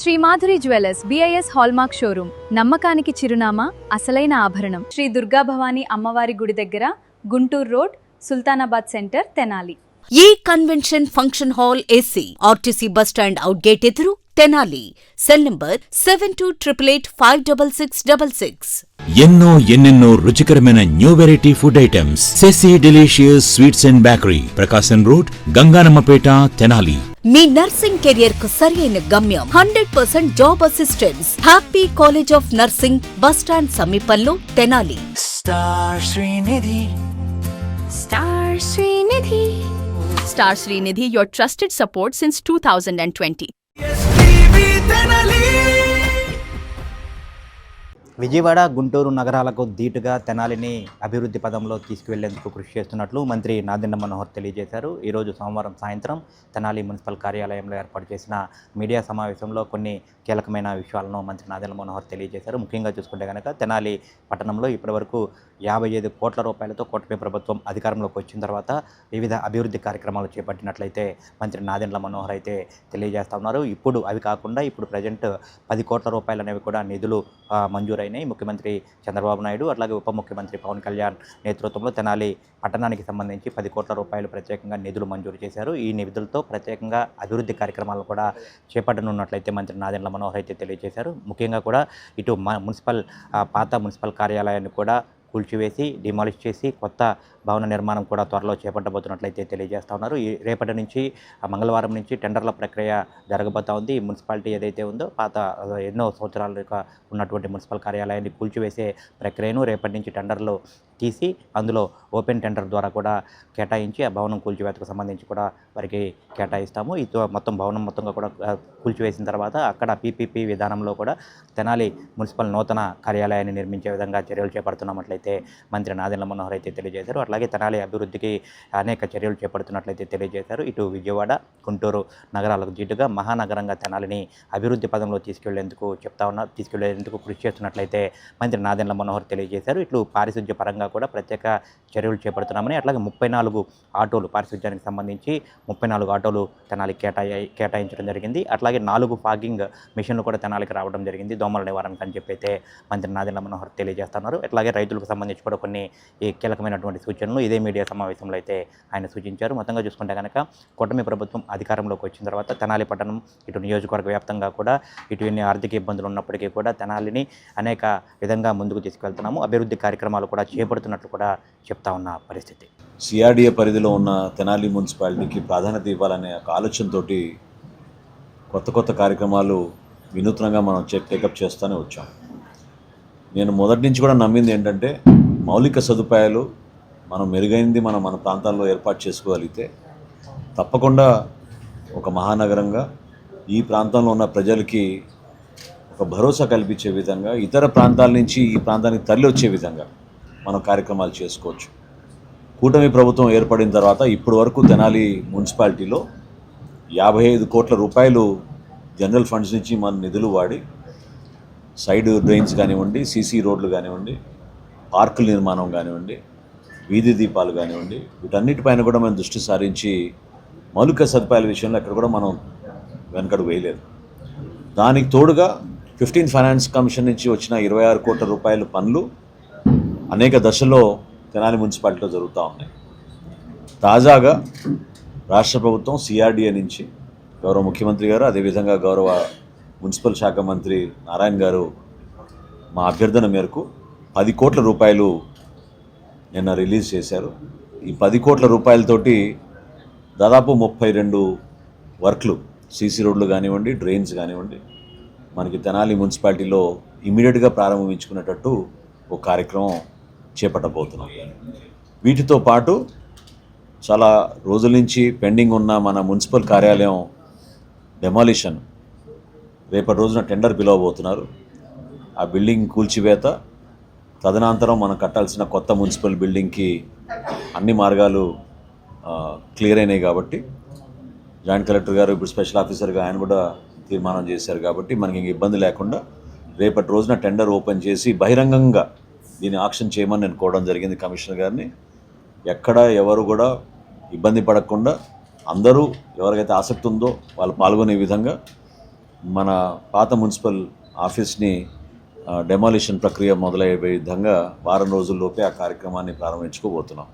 Shri Madhuri jewellers BIS hallmark showroom, నమ్మకానికి చిరునామా, అసలైన ఆభరణం. శ్రీ దుర్గా భవానీ అమ్మవారి గుడి దగ్గర, గుంటూరు రోడ్, సుల్తానాబాద్ సెంటర్, తెనాలి. ఈ convention function hall AC, RTC bus stand out gate ఎదురు, తెనాలి. Cell number 7288566666. ఎన్నెన్నో రుచికరమైన న్యూ వెరైటీ ఫుడ్ ఐటమ్స్. సెసి delicious sweets and bakery, Prakasam road, Ganganammapeta, Tenali. మీ నర్సింగ్ కెరియర్ కు సరైన గమ్యం 100% job assistance. Happy college of nursing, bus stand సమీపంలో, Tenali. Star Srinidhi, Star Srinidhi, your trusted support since 2020. STV Tenali. Vijayawada, Guntur నగరాలకు ధీటుగా తెనాలిని అభివృద్ధి పదంలో తీసుకువెళ్లేందుకు కృషి చేస్తున్నట్లు మంత్రి నాదెండ్ల మనోహర్ తెలియజేశారు. ఈరోజు సోమవారం సాయంత్రం తెనాలి మున్సిపల్ కార్యాలయంలో ఏర్పాటు చేసిన మీడియా సమావేశంలో కొన్ని కీలకమైన విషయాలను మంత్రి నాదెండ్ల మనోహర్ తెలియజేశారు. ముఖ్యంగా చూసుకుంటే కనుక తెనాలి పట్టణంలో ఇప్పటివరకు 55 కోట్ల రూపాయలతో కూటమి ప్రభుత్వం అధికారంలోకి వచ్చిన తర్వాత వివిధ అభివృద్ధి కార్యక్రమాలు చేపట్టినట్లయితే మంత్రి నాదెండ్ల మనోహర్ అయితే తెలియజేస్తూ ఉన్నారు. ఇప్పుడు అవి కాకుండా ఇప్పుడు ప్రజెంట్ 10 కోట్ల రూపాయలు అనేవి కూడా నిధులు మంజూరైనాయి. ముఖ్యమంత్రి చంద్రబాబు నాయుడు అట్లాగే ఉప ముఖ్యమంత్రి పవన్ కళ్యాణ్ నేతృత్వంలో తెనాలి పట్టణానికి సంబంధించి 10 కోట్ల రూపాయలు ప్రత్యేకంగా నిధులు మంజూరు చేశారు. ఈ నిధులతో ప్రత్యేకంగా అభివృద్ధి కార్యక్రమాలు కూడా చేపట్టనున్నట్లయితే మంత్రి నాదెండ్ల మనోహర్ అయితే తెలియజేశారు. ముఖ్యంగా కూడా ఇటు పాత మున్సిపల్ కార్యాలయాన్ని కూడా కూల్చివేసి డిమాలిష్ చేసి కొత్త భవన నిర్మాణం కూడా త్వరలో చేపట్టబోతున్నట్లయితే తెలియజేస్తూ ఉన్నారు. ఈ రేపటి నుంచి మంగళవారం నుంచి టెండర్ల ప్రక్రియ జరగబోతూ ఉంది. ఈ మున్సిపాలిటీ ఏదైతే ఉందో పాత ఎన్నో సంవత్సరాలుగా ఉన్నటువంటి మున్సిపల్ కార్యాలయాన్ని కూల్చివేసే ప్రక్రియను రేపటి నుంచి టెండర్లు తీసి అందులో ఓపెన్ టెండర్ ద్వారా కూడా కేటాయించి ఆ భవనం కూల్చివేతకు సంబంధించి కూడా వారికి కేటాయిస్తాము. ఈ భవనం మొత్తంగా కూడా కూల్చివేసిన తర్వాత అక్కడ పీపీపీ విధానంలో కూడా తెనాలి మున్సిపల్ నూతన కార్యాలయాన్ని నిర్మించే విధంగా చర్యలు చేపడుతున్నట్లయితే మంత్రి నాదెండ్ల మనోహర్ అయితే తెలియజేశారు. అట్లాగే తెనాలి అభివృద్ధికి అనేక చర్యలు చేపడుతున్నట్లయితే తెలియజేశారు. ఇటు విజయవాడ, గుంటూరు నగరాలకు ధీటుగా మహానగరంగా తెనాలిని అభివృద్ధి పదంలో తీసుకెళ్లేందుకు కృషి చేస్తున్నట్లయితే మంత్రి నాదెండ్ల మనోహర్ తెలియజేశారు. ఇట్లు పారిశుద్ధ్య పరంగా కూడా ప్రత్యేక చర్యలు చేపడుతున్నామని, అట్లాగే 34 ఆటోలు పారిశుద్ధ్యానికి సంబంధించి 34 ఆటోలు తెనాలి కేటాయించడం జరిగింది. అట్లాగే 4 ఫాగింగ్ మిషన్లు కూడా తెనాలికి రావడం జరిగింది దోమల నివారణకు అని చెప్పి అయితే మంత్రి నాదెండ్ల మనోహర్ తెలియజేస్తున్నారు. అట్లాగే రైతులకు సంబంధించి కూడా కొన్ని కీలకమైనటువంటి సూచనలు ఇదే మీడియా సమావేశంలో అయితే ఆయన సూచించారు. మొత్తంగా చూసుకుంటే కనుక కూటమి ప్రభుత్వం అధికారంలోకి వచ్చిన తర్వాత తెనాలి పట్టణం ఇటు నియోజకవర్గ వ్యాప్తంగా కూడా ఇటు ఎన్ని ఆర్థిక ఇబ్బందులు ఉన్నప్పటికీ కూడా తెనాలిని అనేక విధంగా ముందుకు తీసుకెళ్తున్నాము, అభివృద్ధి కార్యక్రమాలు కూడా చేపడుతున్నట్లు కూడా చెప్తా ఉన్న పరిస్థితి. సిఆర్డీఏ పరిధిలో ఉన్న తెనాలి మున్సిపాలిటీకి ప్రాధాన్యత ఇవ్వాలనే ఒక ఆలోచనతో కొత్త కార్యక్రమాలు వినూత్నంగా మనం టేకప్ చేస్తూనే వచ్చాం. నేను మొదటి నుంచి కూడా నమ్మింది ఏంటంటే మౌలిక సదుపాయాలు మనం మెరుగైంది మన ప్రాంతాల్లో ఏర్పాటు చేసుకోగలిగితే తప్పకుండా ఒక మహానగరంగా ఈ ప్రాంతంలో ఉన్న ప్రజలకి ఒక భరోసా కల్పించే విధంగా, ఇతర ప్రాంతాల నుంచి ఈ ప్రాంతానికి తరలి వచ్చే విధంగా మనం కార్యక్రమాలు చేసుకోవచ్చు. కూటమి ప్రభుత్వం ఏర్పడిన తర్వాత ఇప్పటి వరకు తెనాలి మున్సిపాలిటీలో 55 కోట్ల రూపాయలు జనరల్ ఫండ్స్ నుంచి మన నిధులు వాడి సైడ్ డ్రైన్స్ కానివ్వండి, సీసీ రోడ్లు కానివ్వండి, పార్కుల నిర్మాణం కానివ్వండి, వీధి దీపాలు కానివ్వండి, వీటన్నిటిపైన కూడా మనం దృష్టి సారించి మౌలిక సదుపాయాల విషయంలో ఎక్కడ కూడా మనం వెనకడు వేయలేదు. దానికి తోడుగా 15th ఫైనాన్స్ కమిషన్ నుంచి వచ్చిన 26 కోట్ల రూపాయల పనులు అనేక దశల్లో తెనాలి మున్సిపాలిటీలో జరుగుతూ ఉన్నాయి. తాజాగా రాష్ట్ర ప్రభుత్వం సిఆర్డీఏ నుంచి గౌరవ ముఖ్యమంత్రి గారు, అదేవిధంగా గౌరవ మున్సిపల్ శాఖ మంత్రి నారాయణ గారు మా అభ్యర్థన మేరకు 10 కోట్ల రూపాయలు నిన్న రిలీజ్ చేశారు. ఈ 10 కోట్ల రూపాయలతోటి దాదాపు 32 వర్క్లు, సీసీ రోడ్లు కానివ్వండి, డ్రైన్స్ కానివ్వండి, మనకి తెనాలి మున్సిపాలిటీలో ఇమీడియట్గా ప్రారంభించుకునేటట్టు ఒక కార్యక్రమం చేపట్టబోతున్నాం. వీటితో పాటు చాలా రోజుల నుంచి పెండింగ్ ఉన్న మన మున్సిపల్ కార్యాలయం డెమాలిషన్ రేపటి రోజున టెండర్ పిలవబోతున్నారు. ఆ బిల్డింగ్ కూల్చివేత, తదనంతరం మనం కట్టాల్సిన కొత్త మున్సిపల్ బిల్డింగ్కి అన్ని మార్గాలు క్లియర్ అయినాయి కాబట్టి జాయింట్ కలెక్టర్ గారు ఇప్పుడు స్పెషల్ ఆఫీసర్గా ఆయన కూడా తీర్మానం చేశారు కాబట్టి మనకి ఇంక ఇబ్బంది లేకుండా రేపటి రోజున టెండర్ ఓపెన్ చేసి బహిరంగంగా దీన్ని ఆక్షన్ చేయమని నేను కోవడం జరిగింది కమిషనర్ గారిని. ఎక్కడ ఎవరు కూడా ఇబ్బంది పడకుండా అందరూ ఎవరికైతే ఆసక్తి ఉందో వాళ్ళు పాల్గొనే విధంగా మన పాత మున్సిపల్ ఆఫీస్ని డెమాలిషన్ ప్రక్రియ మొదలయ్యే విధంగా వారం రోజుల్లోపే ఆ కార్యక్రమాన్ని ప్రారంభించుకోబోతున్నాం.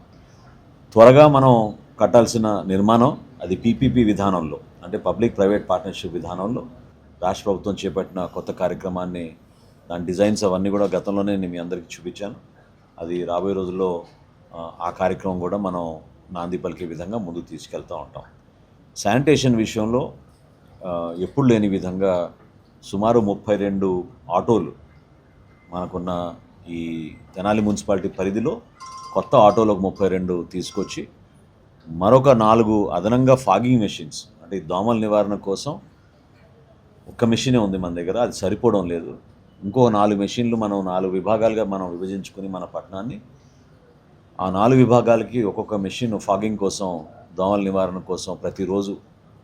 త్వరగా మనం కట్టాల్సిన నిర్మాణం అది పీపీపీ విధానంలో, అంటే పబ్లిక్ ప్రైవేట్ పార్ట్నర్షిప్ విధానంలో రాష్ట్ర ప్రభుత్వం చేపట్టిన కొత్త కార్యక్రమాన్ని, దాని డిజైన్స్ అవన్నీ కూడా గతంలోనే నేను మీ అందరికీ చూపించాను. అది రాబోయే రోజుల్లో ఆ కార్యక్రమం కూడా మనం నాంది పలికే విధంగా ముందుకు తీసుకెళ్తూ ఉంటాం. శానిటేషన్ విషయంలో ఎప్పుడు లేని విధంగా సుమారు 32 ఆటోలు మనకున్న ఈ తెనాలి మున్సిపాలిటీ పరిధిలో కొత్త ఆటోలకు 32 తీసుకొచ్చి మరొక 4 అదనంగా ఫాగింగ్ మెషిన్స్, అంటే దోమల నివారణ కోసం ఒక్క మెషినే ఉంది మన దగ్గర, అది సరిపోవడం లేదు. ఇంకో 4 మెషిన్లు మనం 4 విభాగాలుగా మనం విభజించుకుని మన పట్టణాన్ని ఆ 4 విభాగాలకి ఒక్కొక్క మెషిన్ ఫాగింగ్ కోసం, దోమల నివారణ కోసం ప్రతిరోజు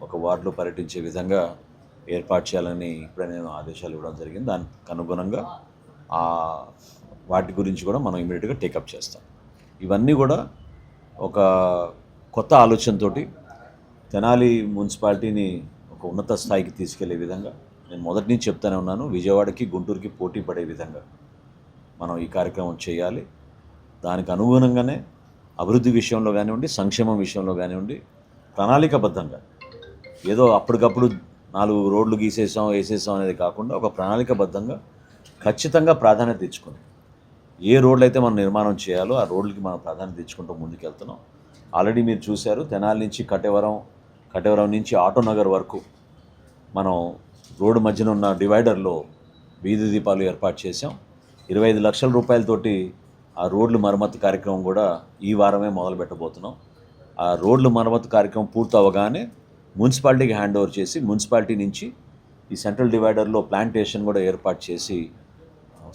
ఒక వార్డులో పర్యటించే విధంగా ఏర్పాటు చేయాలని ఇప్పుడే నేను ఆదేశాలు ఇవ్వడం జరిగింది. దానికి అనుగుణంగా వాటి గురించి కూడా మనం ఇమీడియట్గా టేకప్ చేస్తాం. ఇవన్నీ కూడా ఒక కొత్త ఆలోచనతోటి తెనాలి మున్సిపాలిటీని ఒక ఉన్నత స్థాయికి తీసుకెళ్లే విధంగా, నేను మొదటి నుంచి చెప్తానే ఉన్నాను, విజయవాడకి గుంటూరుకి పోటీ పడే విధంగా మనం ఈ కార్యక్రమం చేయాలి. దానికి అనుగుణంగానే అభివృద్ధి విషయంలో కానివ్వండి, సంక్షేమం విషయంలో కానివ్వండి, ప్రణాళికాబద్ధంగా ఏదో అప్పటికప్పుడు 4 రోడ్లు వేసేసాం అనేది కాకుండా ఒక ప్రణాళికాబద్ధంగా ఖచ్చితంగా ప్రాధాన్యత ఇచ్చుకుని ఏ రోడ్లు అయితే మనం నిర్మాణం చేయాలో ఆ రోడ్లకి మనం ప్రాధాన్యత ఇచ్చుకుంటూ ముందుకెళ్తున్నాం. ఆల్రెడీ మీరు చూశారు, తెనాలి నుంచి కటేవరం నుంచి ఆటోనగర్ వరకు మనం రోడ్డు మధ్యన ఉన్న డివైడర్లో వీధి దీపాలు ఏర్పాటు చేసాం. 25 లక్షల రూపాయలతోటి ఆ రోడ్లు మరమ్మతు కార్యక్రమం కూడా ఈ వారమే మొదలు పెట్టబోతున్నాం. ఆ రోడ్లు మరమ్మతు కార్యక్రమం పూర్తి అవ్వగానే మున్సిపాలిటీకి హ్యాండ్ ఓవర్ చేసి, మున్సిపాలిటీ నుంచి ఈ సెంట్రల్ డివైడర్లో ప్లాంటేషన్ కూడా ఏర్పాటు చేసి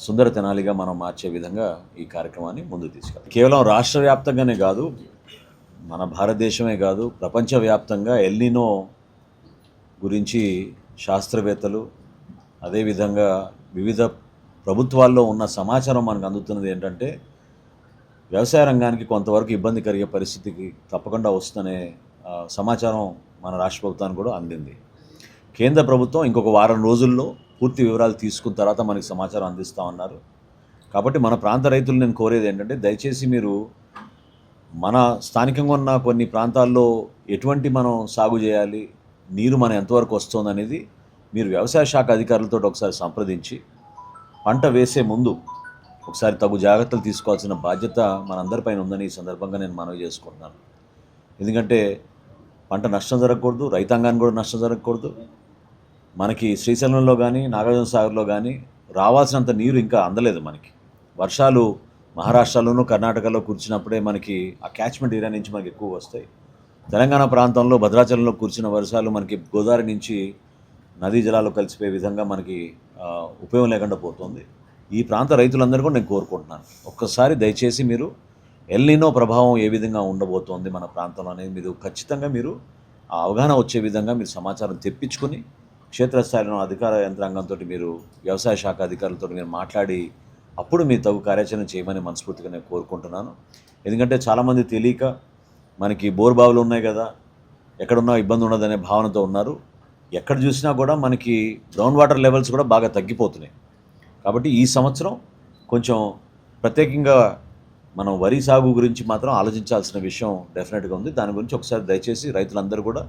సుందర తెనాలిగా మనం మార్చే విధంగా ఈ కార్యక్రమాన్ని ముందుకు తీసుకెళ్ళాలి. కేవలం రాష్ట్ర వ్యాప్తంగానే కాదు, మన భారతదేశమే కాదు, ప్రపంచవ్యాప్తంగా ఎల్నినో గురించి శాస్త్రవేత్తలు, అదేవిధంగా వివిధ ప్రభుత్వాల్లో ఉన్న సమాచారం మనకు అందుతున్నది ఏంటంటే, వ్యవసాయ రంగానికి కొంతవరకు ఇబ్బంది కలిగే పరిస్థితికి తప్పకుండా వస్తుందనే సమాచారం మన రాష్ట్ర ప్రభుత్వానికి కూడా అందింది. కేంద్ర ప్రభుత్వం ఇంకొక వారం రోజుల్లో పూర్తి వివరాలు తీసుకున్న తర్వాత మనకి సమాచారం అందిస్తామన్నారు. కాబట్టి మన ప్రాంత రైతులు నేను కోరేది ఏంటంటే, దయచేసి మీరు మన స్థానికంగా ఉన్న కొన్ని ప్రాంతాల్లో ఎటువంటి మనం సాగు చేయాలి, నీరు మన ఎంతవరకు వస్తుంది అనేది మీరు వ్యవసాయ శాఖ అధికారులతో ఒకసారి సంప్రదించి, పంట వేసే ముందు ఒకసారి తగు జాగ్రత్తలు తీసుకోవాల్సిన బాధ్యత మనందరిపైన ఉందని ఈ సందర్భంగా నేను మనవి చేసుకుంటున్నాను. ఎందుకంటే పంట నష్టం జరగకూడదు, రైతాంగానికి కూడా నష్టం జరగకూడదు. మనకి శ్రీశైలంలో కానీ నాగార్జున సాగర్లో కానీ రావాల్సినంత నీరు ఇంకా అందలేదు. మనకి వర్షాలు మహారాష్ట్రలోనూ కర్ణాటకలో కురిచినప్పుడే మనకి ఆ క్యాచ్మెంట్ ఏరియా నుంచి మనకి ఎక్కువ వస్తాయి. తెలంగాణ ప్రాంతంలో భద్రాచలంలో కురిసిన వర్షాలు మనకి గోదావరి నుంచి నదీ జలాలు కలిసిపోయే విధంగా మనకి ఉపయోగం లేకుండా పోతుంది. ఈ ప్రాంత రైతులందరూ కూడా నేను కోరుకుంటున్నాను, ఒక్కసారి దయచేసి మీరు ఎల్నినో ప్రభావం ఏ విధంగా ఉండబోతోంది మన ప్రాంతంలో అనేది మీరు ఖచ్చితంగా మీరు ఆ అవగాహన వచ్చే విధంగా మీరు సమాచారం తెప్పించుకొని క్షేత్రస్థాయిలో అధికార యంత్రాంగంతో మీరు వ్యవసాయ శాఖ అధికారులతో మీరు మాట్లాడి అప్పుడు మీ తగు కార్యాచరణ చేయమని మనస్ఫూర్తిగా నేను కోరుకుంటున్నాను. ఎందుకంటే చాలామంది తెలియక మనకి బోర్బావులు ఉన్నాయి కదా, ఎక్కడున్నా ఇబ్బంది ఉండదనే భావనతో ఉన్నారు. ఎక్కడ చూసినా కూడా మనకి గ్రౌండ్ వాటర్ లెవెల్స్ కూడా బాగా తగ్గిపోతున్నాయి. కాబట్టి ఈ సంవత్సరం కొంచెం ప్రత్యేకంగా మనం వరి సాగు గురించి మాత్రం ఆలోచించాల్సిన విషయం డెఫినెట్గా ఉంది. దాని గురించి ఒకసారి దయచేసి రైతులందరూ కూడా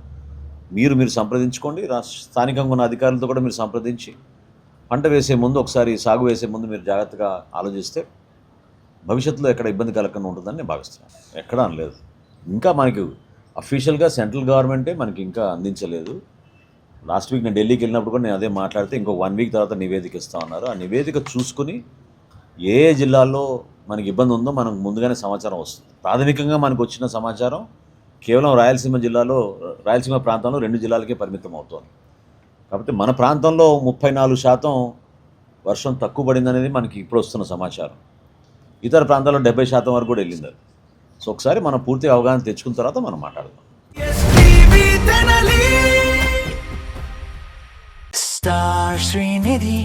మీరు సంప్రదించుకోండి. స్థానికంగా ఉన్న అధికారులతో కూడా మీరు సంప్రదించి పంట వేసే ముందు, ఒకసారి సాగు వేసే ముందు మీరు జాగ్రత్తగా ఆలోచిస్తే భవిష్యత్తులో ఎక్కడ ఇబ్బంది కలగకుండా ఉంటుందని నేను భావిస్తున్నాను. ఎక్కడా అనలేదు, ఇంకా మనకి అఫీషియల్గా సెంట్రల్ గవర్నమెంటే మనకి ఇంకా అందించలేదు. లాస్ట్ వీక్ నేను ఢిల్లీకి వెళ్ళినప్పుడు కూడా నేను అదే మాట్లాడితే ఇంకో 1 వీక్ తర్వాత నివేదిక ఇస్తామన్నారు. ఆ నివేదిక చూసుకుని ఏ జిల్లాల్లో మనకి ఇబ్బంది ఉందో మనకు ముందుగానే సమాచారం వస్తుంది. ప్రాథమికంగా మనకు వచ్చిన సమాచారం కేవలం రాయలసీమ ప్రాంతంలో 2 జిల్లాలకే పరిమితం అవుతోంది. కాబట్టి మన ప్రాంతంలో 34% వర్షం తక్కువ పడింది అనేది మనకి ఇప్పుడు వస్తున్న సమాచారం. ఇతర ప్రాంతాల్లో 70% వరకు కూడా వెళ్ళింది. సో ఒకసారి మనం పూర్తి అవగాహన తెచ్చుకున్న తర్వాత మనం మాట్లాడదాం. Star Srinidhi.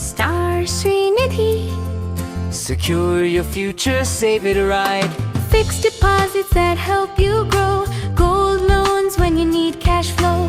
Star Srinidhi. Secure your future, save it right. Fixed deposits that help you grow. Gold loans when you need cash flow.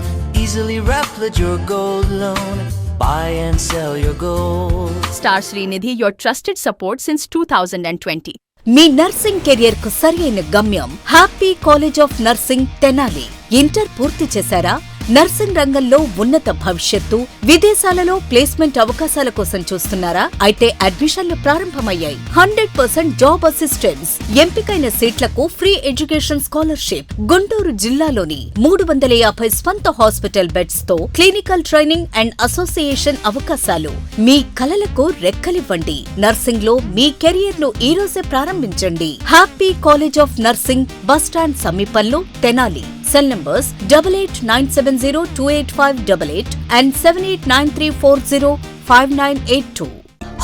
easily replicate your gold loan. Buy and sell your gold. Star Srinidhi, your trusted support since 2020. Me nursing career కు సరియైన గమ్యం happy college of nursing Tenali. Inter పూర్తి చేశారా? Nursing రంగంలో ఉన్నత భవిష్యత్తు, విదేశాలలో placement అవకాశాల కోసం చూస్తున్నారా? అయితే అడ్మిషన్లు ప్రారంభమయ్యాయి. 100% జాబ్ అసిస్టెన్స్, ఎంపికైన సీట్లకు ఫ్రీ ఎడ్యుకేషన్ స్కాలర్షిప్. గుంటూరు జిల్లాలోని 350 స్వంత హాస్పిటల్ బెడ్స్ తో క్లినికల్ ట్రైనింగ్ అండ్ అసోసియేషన్ అవకాశాలు. మీ కలలకు రెక్కలివ్వండి. నర్సింగ్ లో మీ కెరియర్ ను ఈ రోజే ప్రారంభించండి. Happy college of nursing, bus stand సమీపంలో Tenali. Cell numbers 8897028588 and 7893405982.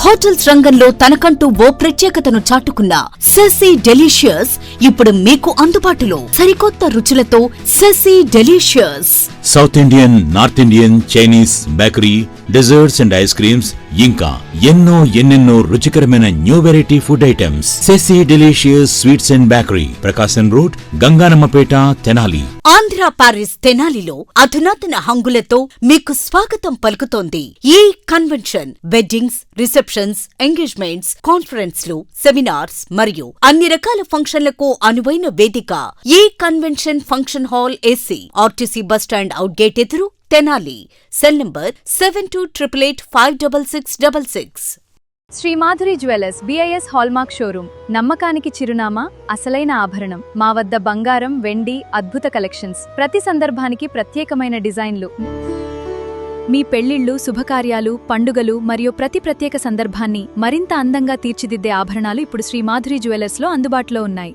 Hotels రంగంలో తనకంటూ ఓ ప్రత్యేకతను చాటుకున్న సెసీ డెలీషియస్ ఇప్పుడు మీకు అందుబాటులో. సరికొత్త రుచులతో సెసీ delicious. South Indian, north Indian, Chinese, bakery, desserts and ice creams, ఇంకా ఎన్నెన్నో రుచికరమైన న్యూ వెరైటీ ఫుడ్ ఐటమ్స్. సెసీ delicious sweets and bakery, Prakasam road, Ganganammapeta, Tenali. Andhra Paris తెనాలిలో అధునాతన హంగులతో మీకు స్వాగతం పలుకుతోంది ఈ కన్వెన్షన్. వెడ్డింగ్స్, రిసెప్షన్స్, ఎంగేజ్మెంట్స్, కాన్ఫరెన్స్లు, సెమినార్స్ మరియు అన్ని రకాల ఫంక్షన్లకు అనువైన వేదిక. ఈ convention function hall AC, RTC bus stand out gate ఎదురు, Tenali. Cell number 7288566666. Sri Madhuri jewellers BIS hallmark showroom, నమ్మకానికి చిరునామా, అసలైన ఆభరణం. మా వద్ద బంగారం, వెండి, అద్భుత కలెక్షన్స్, ప్రతి సందర్భానికి ప్రత్యేకమైన డిజైన్లు. మీ పెళ్లిళ్లు, శుభకార్యాలు, పండుగలు మరియు ప్రతి ప్రత్యేక సందర్భాన్ని మరింత అందంగా తీర్చిదిద్దే ఆభరణాలు ఇప్పుడు శ్రీ మాధురి జ్యువెలర్స్ లో అందుబాటులో ఉన్నాయి.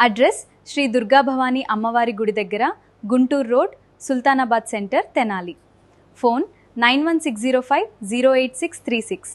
అడ్రస్ శ్రీ దుర్గా భవానీ అమ్మవారి గుడి దగ్గర, Guntur road, Sultanabad center, Tenali. Phone 9160508636.